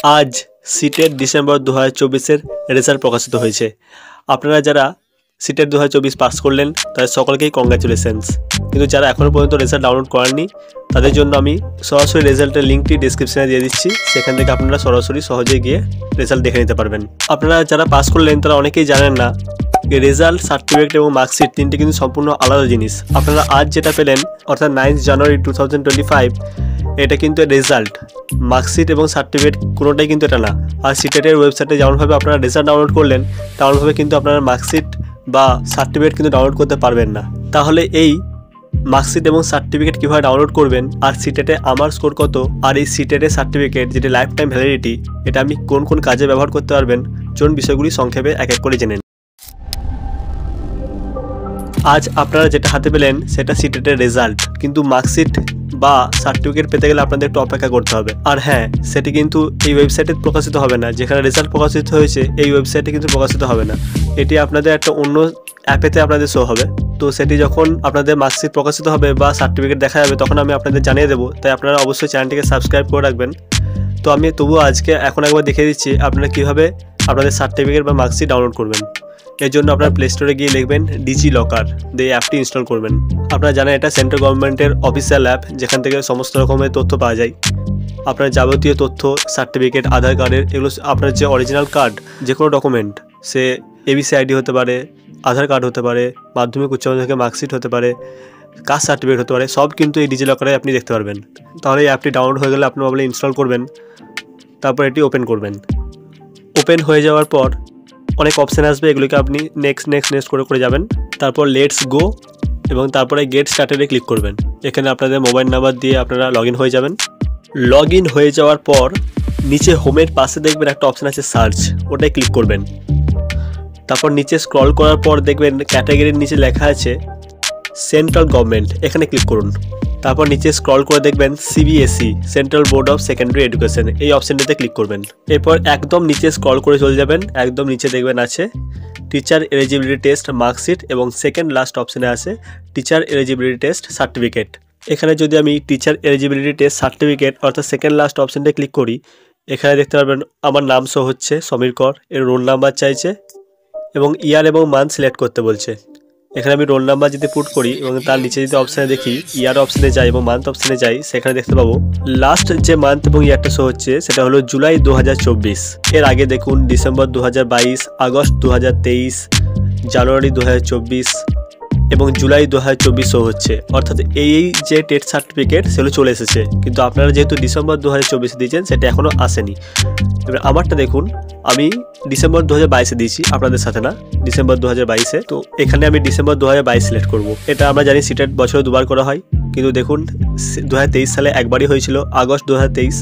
আজ CTET December 2024-এর result প্রকাশিত হয়েছে। আপনারা যারা সিটেট 2024 পাস করলেন তাদের সকলকেই কংগ্রাচুলেশনস। কিন্তু যারা এখনও পর্যন্ত রেজাল্ট ডাউনলোড করেননি তাদের জন্য আমি সরাসরি রেজাল্টের লিঙ্কটি ডেসক্রিপশনে দিয়ে দিচ্ছি, সেখান থেকে আপনারা সরাসরি সহজে গিয়ে রেজাল্ট দেখে নিতে পারবেন। আপনারা যারা পাস করলেন তারা অনেকেই জানেন না রেজাল্ট, সার্টিফিকেট এবং মার্কশিট তিনটি কিন্তু সম্পূর্ণ আলাদা জিনিস। আপনারা আজ যেটা পেলেন অর্থাৎ 9 জানুয়ারি 2025 এটা কিন্তু রেজাল্ট, মার্কশিট এবং সার্টিফিকেট কোনোটাই কিন্তু এটা না। আর সিটেটের ওয়েবসাইটে যেমনভাবে আপনারা রেজাল্ট ডাউনলোড করলেন তেমনভাবে কিন্তু আপনারা মার্কশিট বা সার্টিফিকেট কিন্তু ডাউনলোড করতে পারবেন না। তাহলে এই মার্কশিট এবং সার্টিফিকেট কীভাবে ডাউনলোড করবেন, আর সিটেটে আমার স্কোর কত, আর এই সিটেটের সার্টিফিকেট যেটি লাইফ টাইম ভ্যালিডিটি এটা আমি কোন কোন কাজে ব্যবহার করতে পারবেন, চলুন বিষয়গুলি সংক্ষেপে এক এক করে জেনে নিন। আজ আপনারা যেটা হাতে পেলেন সেটা সিটেটের রেজাল্ট, কিন্তু মার্কশিট বা সার্টিফিকেট পেতে গেলে আপনাদের একটু অপেক্ষা করতে হবে। আর হ্যাঁ, সেটি কিন্তু এই ওয়েবসাইটে প্রকাশিত হবে না। যেখানে রেজাল্ট প্রকাশিত হয়েছে এই ওয়েবসাইটে কিন্তু প্রকাশিত হবে না, এটি আপনাদের একটা অন্য অ্যাপেতে আপনাদের শো হবে। তো সেটি যখন আপনাদের মার্কশিট প্রকাশিত হবে বা সার্টিফিকেট দেখা যাবে তখন আমি আপনাদের জানিয়ে দেবো, তাই আপনারা অবশ্যই চ্যানেলটিকে সাবস্ক্রাইব করে রাখবেন। তো আমি তবুও আজকে এখন একবার দেখিয়ে দিচ্ছি আপনারা কীভাবে আপনাদের সার্টিফিকেট বা মার্কশিট ডাউনলোড করবেন। এর জন্য আপনার প্লে স্টোরে গিয়ে লিখবেন ডিজি লকার, এই অ্যাপটি ইনস্টল করবেন। আপনারা জানেন এটা সেন্ট্রাল গভর্নমেন্টের অফিসিয়াল অ্যাপ, যেখান থেকে সমস্ত রকমের তথ্য পাওয়া যায়। আপনার যাবতীয় তথ্য, সার্টিফিকেট, আধার কার্ডের, এগুলো আপনার যে অরিজিনাল কার্ড, যে কোনো ডকুমেন্ট, সে এবিসি আইডি হতে পারে, আধার কার্ড হতে পারে, মাধ্যমিক উচ্চ মাধ্যমিক মার্কশিট হতে পারে, কাস্ট সার্টিফিকেট হতে পারে, সব কিন্তু এই ডিজি লকারে আপনি দেখতে পারবেন। তাহলে এই অ্যাপটি ডাউনলোড হয়ে গেলে আপনি মোবাইলে ইনস্টল করবেন, তারপর এটি ওপেন করবেন। ওপেন হয়ে যাওয়ার পর অনেক অপশান আসবে, এগুলিকে আপনি নেক্সট করে যাবেন। তারপর লেটস গো এবং তারপরে গেট স্টার্টেডে ক্লিক করবেন। এখানে আপনাদের মোবাইল নাম্বার দিয়ে আপনারা লগ ইন হয়ে যাবেন। লগ ইন হয়ে যাওয়ার পর নিচে হোমের পাশে দেখবেন একটা অপশান আছে সার্চ, ওটাই ক্লিক করবেন। তারপর নিচে স্ক্রল করার পর দেখবেন ক্যাটাগরির নিচে লেখা আছে সেন্ট্রাল গভর্নমেন্ট, এখানে ক্লিক করুন। তারপর নিচে স্ক্রল করে দেখবেন CBSE, central board of secondary education, এই অপশানটিতে ক্লিক করবেন। এরপর একদম নিচে স্ক্রল করে চলে যাবেন, একদম নিচে দেখবেন আছে টিচার এলিজিবিলিটি টেস্ট মার্কশিট এবং সেকেন্ড লাস্ট অপশানে আছে টিচার এলিজিবিলিটি টেস্ট সার্টিফিকেট। এখানে যদি আমি টিচার এলিজিবিলিটি টেস্ট সার্টিফিকেট অর্থাৎ সেকেন্ড লাস্ট অপশানটা ক্লিক করি, এখানে দেখতে পারবেন আমার নাম শো হচ্ছে সমীর কর, এর রোল নাম্বার চাইছে এবং ইয়ার এবং মান্থ সিলেক্ট করতে বলছে। এখানে আমি রোল নাম্বার যদি পুট করি এবং তার নিচে যদি অপশানে দেখি ইয়ার অপশানে যাই এবং মান্থ অপশানে যাই, সেখানে দেখতে পাবো লাস্ট যে মান্থ এবং ইয়ারটা শো হচ্ছে সেটা হলো জুলাই 2024। এর আগে দেখুন ডিসেম্বর 2022, আগস্ট 2023, জানুয়ারি 2024 এবং জুলাই 2024 শো হচ্ছে। অর্থাৎ এই যে টেট সার্টিফিকেট সেগুলো চলে এসেছে, কিন্তু আপনারা যেহেতু ডিসেম্বর 2024 দিয়েছেন সেটা এখনও আসেনি। এবার আমারটা দেখুন, আমি ডিসেম্বর 2022 দিয়েছি, আপনাদের সাথে না, ডিসেম্বর 2022। তো এখানে আমি ডিসেম্বর 2022 সিলেক্ট করব। এটা আমরা জানি সিটেট বছরে দুবার করা হয়, কিন্তু দেখুন 2023 সালে একবারই হয়েছিল, আগস্ট 2023।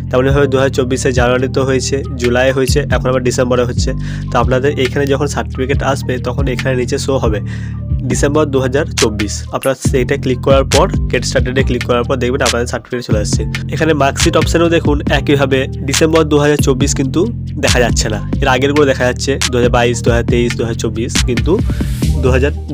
তেমনিভাবে 2024 জানুয়ারিতেও হয়েছে, জুলাই হয়েছে, এখন আবার ডিসেম্বরে হচ্ছে। তো আপনাদের এখানে যখন সার্টিফিকেট আসবে তখন এখানে নিচে শো হবে ডিসেম্বর 2024। আপনারা সেইটা ক্লিক করার পর গেট স্টার্টেডে ক্লিক করার পর দেখবেন আপনাদের সার্টিফিকেট চলে আসছে। এখানে মার্কশিট অপশানেও দেখুন একইভাবে ডিসেম্বর 2024 কিন্তু দেখা যাচ্ছে না, এর আগেরগুলো দেখা যাচ্ছে 2022, 2023, 2024, কিন্তু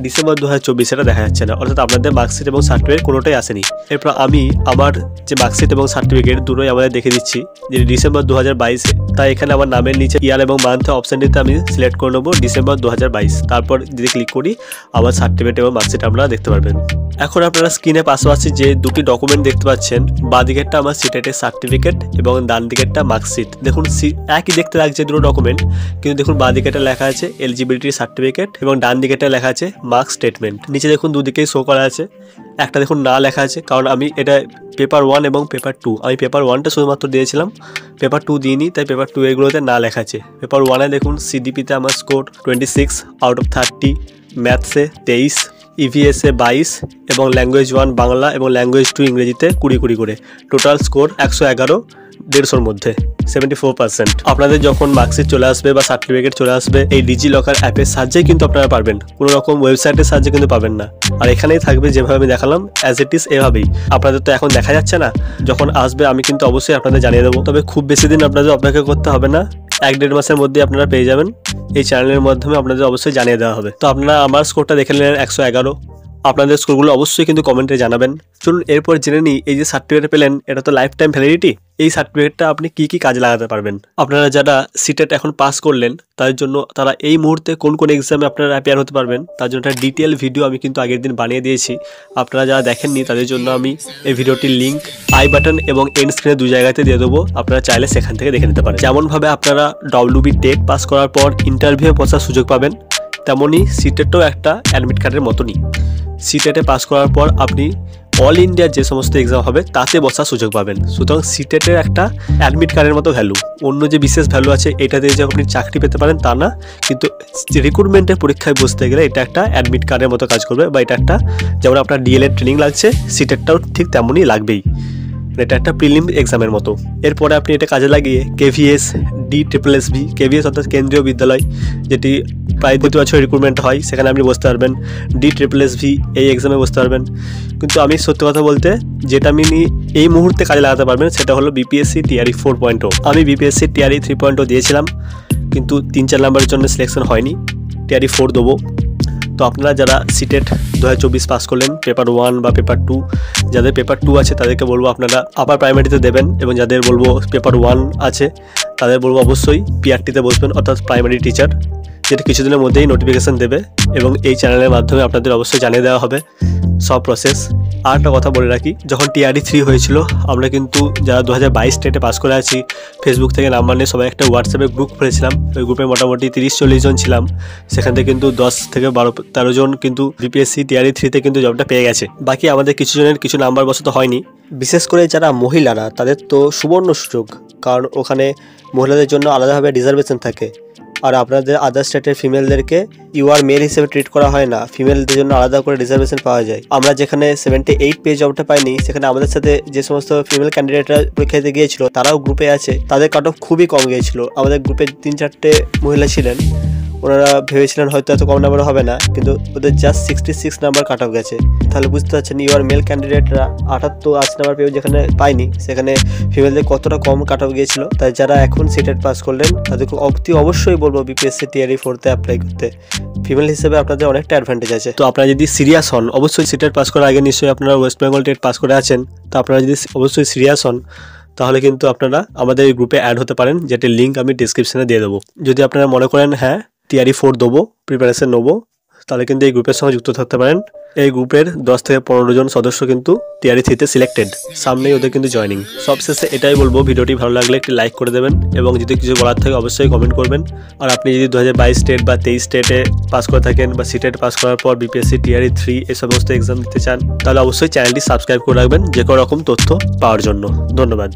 ডিসেম্বর 2024 এটা দেখা যাচ্ছে না। অর্থাৎ আপনাদের মার্কশিট এবং সার্টিফিকেট কোনোটাই আসেনি। এরপর আমি আমার যে মার্কশিট এবং সার্টিফিকেট দুটোই আমাদের দেখে দিচ্ছি যে ডিসেম্বর 2022, তাই এখানে আমার নামের নিচে ইয়ার এবং মান্থ অপশানটিতে আমি সিলেক্ট করে নেবো ডিসেম্বর 2022। তারপর যদি ক্লিক করি আমার সার্টিফিকেট এবং মার্কশিট আপনারা দেখতে পারবেন। এখন আপনারা স্ক্রিনে পাশাপাশি যে দুটি ডকুমেন্ট দেখতে পাচ্ছেন, বাঁ দিকেরটা আমার সিটেটের সার্টিফিকেট এবং ডান দিকেরটা মার্কশিট। দেখুন একই দেখতে লাগছে দুটো ডকুমেন্ট, কিন্তু দেখুন বাঁ দিকেরটা লেখা আছে এলিজিবিলিটি সার্টিফিকেট এবং ডান দিকেরটা লেখা আছে মার্ক স্টেটমেন্ট। নিচে দেখুন দুদিকেই শো করা আছে, একটা দেখুন না লেখা আছে, কারণ আমি এটা পেপার 1 এবং পেপার 2, আমি পেপার 1টা শুধুমাত্র দিয়েছিলাম, পেপার 2 দিইনি, তাই পেপার 2 এগুলোতে না লেখা আছে। পেপার 1-এ দেখুন সিডিপিতে আমার স্কোর 26 আউট অফ 30, ম্যাথসে 23, ইভিএসে 22 এবং ল্যাঙ্গুয়েজ 1 বাংলা এবং ল্যাঙ্গুয়েজ 2 ইংরেজিতে 20 করে টোটাল স্কোর 111, 150-র মধ্যে 74%। আপনাদের যখন মার্কশিট চলে আসবে বা সার্টিফিকেট চলে আসবে এই ডিজি লকার অ্যাপের সাহায্যেই কিন্তু আপনারা পারবেন, কোনো রকম ওয়েবসাইটের সাহায্যে কিন্তু পাবেন না। আর এখানেই থাকবে যেভাবে আমি দেখালাম অ্যাজ ইট ইজ, এভাবেই। আপনাদের তো এখন দেখা যাচ্ছে না, যখন আসবে আমি কিন্তু অবশ্যই আপনাদের জানিয়ে দেবো। তবে খুব বেশি দিন আপনাদের অপেক্ষা করতে হবে না, 1-1.5 মাসের মধ্যে আপনারা পেয়ে যাবেন। এই চ্যানেলের মাধ্যমে আপনাদের অবশ্যই জানিয়ে দেওয়া হবে। তো আপনারা আমার স্কোরটা দেখে নিলেন 111, আপনাদের স্কোরগুলো অবশ্যই কিন্তু কমেন্টে জানাবেন। চলুন এরপর জেনে নিই, এই যে সার্টিফিকেট পেলেন এটা তো লাইফ টাইম ভ্যালিডিটি। এই সার্টিফিকেটটা আপনি কি কি কাজে লাগাতে পারবেন? আপনারা যারা সিটেট এখন পাস করলেন তাদের জন্য তারা এই মুহূর্তে কোন কোন এক্সামে আপনারা অ্যাপিয়ার হতে পারবেন তার জন্য একটা ডিটেল ভিডিও আমি কিন্তু আগের দিন বানিয়ে দিয়েছি। আপনারা যারা দেখেননি তাদের জন্য আমি এই ভিডিওটির লিঙ্ক আই বাটন এবং এন্ড স্ক্রিনে দুই জায়গাতে দিয়ে দেবো, আপনারা চাইলে সেখান থেকে দেখে নিতে পারেন। যেমনভাবে আপনারা WB টেট পাস করার পর ইন্টারভিউ বসার সুযোগ পাবেন, তেমনই সিটেটও একটা অ্যাডমিট কার্ডের মতনই। সিটেটে পাস করার পর আপনি অল ইন্ডিয়ার যে সমস্ত এক্সাম হবে তাতে বসার সুযোগ পাবেন। সুতরাং সিটেটের একটা অ্যাডমিট কার্ডের মতো ভ্যালু, অন্য যে বিশেষ ভ্যালু আছে এটাতে যে আপনি চাকরি পেতে পারেন তা না, কিন্তু রিক্রুটমেন্টের পরীক্ষায় বসতে গেলে এটা একটা অ্যাডমিট কার্ডের মতো কাজ করবে, বা এটা একটা যেমন আপনার ডিএলএড ট্রেনিং লাগছে সিটেটটাও ঠিক তেমনই লাগবেই। এটা একটা প্রিলিম এক্সামের মতো। এরপরে আপনি এটা কাজে লাগিয়ে KVS DSSB, KVS অর্থাৎ কেন্দ্রীয় বিদ্যালয়, যেটি প্রায় 2 বছর রিক্রুটমেন্ট হয়, সেখানে আপনি বসতে পারবেন। DSSB এই এক্সামে বসতে পারবেন। কিন্তু আমি সত্যি কথা বলতে যেটা আমি এই মুহূর্তে কাজে লাগাতে পারবেন সেটা হলো BPSC TRE 4.0। আমি BPSC TRE 3.0 দিয়েছিলাম, কিন্তু 3-4 নাম্বারের জন্য সিলেকশন হয়নি। TRE 4 দেবো। তো আপনারা যারা সিটেট 2024 পাস করলেন পেপার 1 বা পেপার 2, যাদের পেপার 2 আছে তাদেরকে বলবো আপনারা আপার প্রাইমারিতে দেবেন, এবং যাদের বলবো পেপার 1 আছে তাদের বলবো অবশ্যই PRTতে বসবেন, অর্থাৎ প্রাইমারি টিচার, যেটা কিছুদিনের মধ্যেই নোটিফিকেশান দেবে এবং এই চ্যানেলের মাধ্যমে আপনাদের অবশ্যই জানিয়ে দেওয়া হবে সব প্রসেস। আর একটা কথা বলে রাখি, যখন TRE 3 হয়েছিল আমরা কিন্তু যারা 2022 স্টেটে পাস করে আছি ফেসবুক থেকে নাম্বার নিয়ে সবাই একটা হোয়াটসঅ্যাপে গ্রুপ খুলেছিলাম। ওই গ্রুপে মোটামুটি 30-40 জন ছিলাম, সেখান থেকে কিন্তু 10 থেকে 12-13 জন কিন্তু BPSC TRE 3-তে কিন্তু জবটা পেয়ে গেছে। বাকি আমাদের কিছু জনের কিছু নাম্বার বশত হয়নি। বিশেষ করে যারা মহিলারা তাদের তো সুবর্ণ সুযোগ, কারণ ওখানে মহিলাদের জন্য আলাদাভাবে রিজার্ভেশন থাকে, আর আপনাদের আদার স্টেটের ফিমেলদেরকে ইউআর মেল হিসেবে ট্রিট করা হয় না, ফিমেলদের জন্য আলাদা করে রিজার্ভেশন পাওয়া যায়। আমরা যেখানে 78 পেয়ে জবটা পাইনি, সেখানে আমাদের সাথে যে সমস্ত ফিমেল ক্যান্ডিডেটরা পরীক্ষা দিতে গিয়েছিল তারাও গ্রুপে আছে, তাদের কাট অফ খুবই কম গিয়েছিল। আমাদের গ্রুপে 3-4টে মহিলা ছিলেন, ওনারা ভেবেছিলেন হয়তো এত কম নাম্বার হবে না, কিন্তু ওদের জাস্ট 66 নাম্বার কাট অফ গেছে। তাহলে বুঝতে পারছেন ইউআর মেল ক্যান্ডিডেটরা 78-80 নাম্বার পেয়েও যেখানে পাইনি, সেখানে ফিমেলদের কতটা কম কাট অফ গিয়েছিল। তাই যারা এখন সিটেট পাস করলেন তাদেরকে অবশ্যই বলবো BPSC TRE 4-তে অ্যাপ্লাই করতে। ফিমেল হিসেবে আপনাদের অনেকটা অ্যাডভান্টেজ আছে। তো আপনারা যদি সিরিয়াস হন, অবশ্যই সিটেট পাস করার আগে নিশ্চয়ই আপনারা ওয়েস্ট বেঙ্গল টেট পাস করে আছেন, তো আপনারা যদি অবশ্যই সিরিয়াস হন তাহলে কিন্তু আপনারা আমাদের এই গ্রুপে অ্যাড হতে পারেন, যেটির লিঙ্ক আমি ডিসক্রিপশনে দিয়ে দেবো। যদি আপনারা মনে করেন হ্যাঁ TRE 4 দেবো, প্রিপারেশন নেবো, তাহলে কিন্তু এই গ্রুপের সঙ্গে যুক্ত থাকতে পারেন। এই গ্রুপের 10 থেকে 15 জন সদস্য কিন্তু TRE 3-তে সিলেক্টেড, সামনেই ওদের কিন্তু জয়েনিং। সবশেষে এটাই বলবো, ভিডিওটি ভালো লাগলে একটি লাইক করে দেবেন, এবং যদি কিছু বলার থাকে অবশ্যই কমেন্ট করবেন। আর আপনি যদি 2022 স্টেট বা 23 স্টেটে পাস করে থাকেন, বা সিটেট পাস করার পর BPSC TRE 3 এই সমস্ত এক্সাম দিতে চান, তাহলে অবশ্যই চ্যানেলটি সাবস্ক্রাইব করে রাখবেন যে কোনো রকম তথ্য পাওয়ার জন্য। ধন্যবাদ।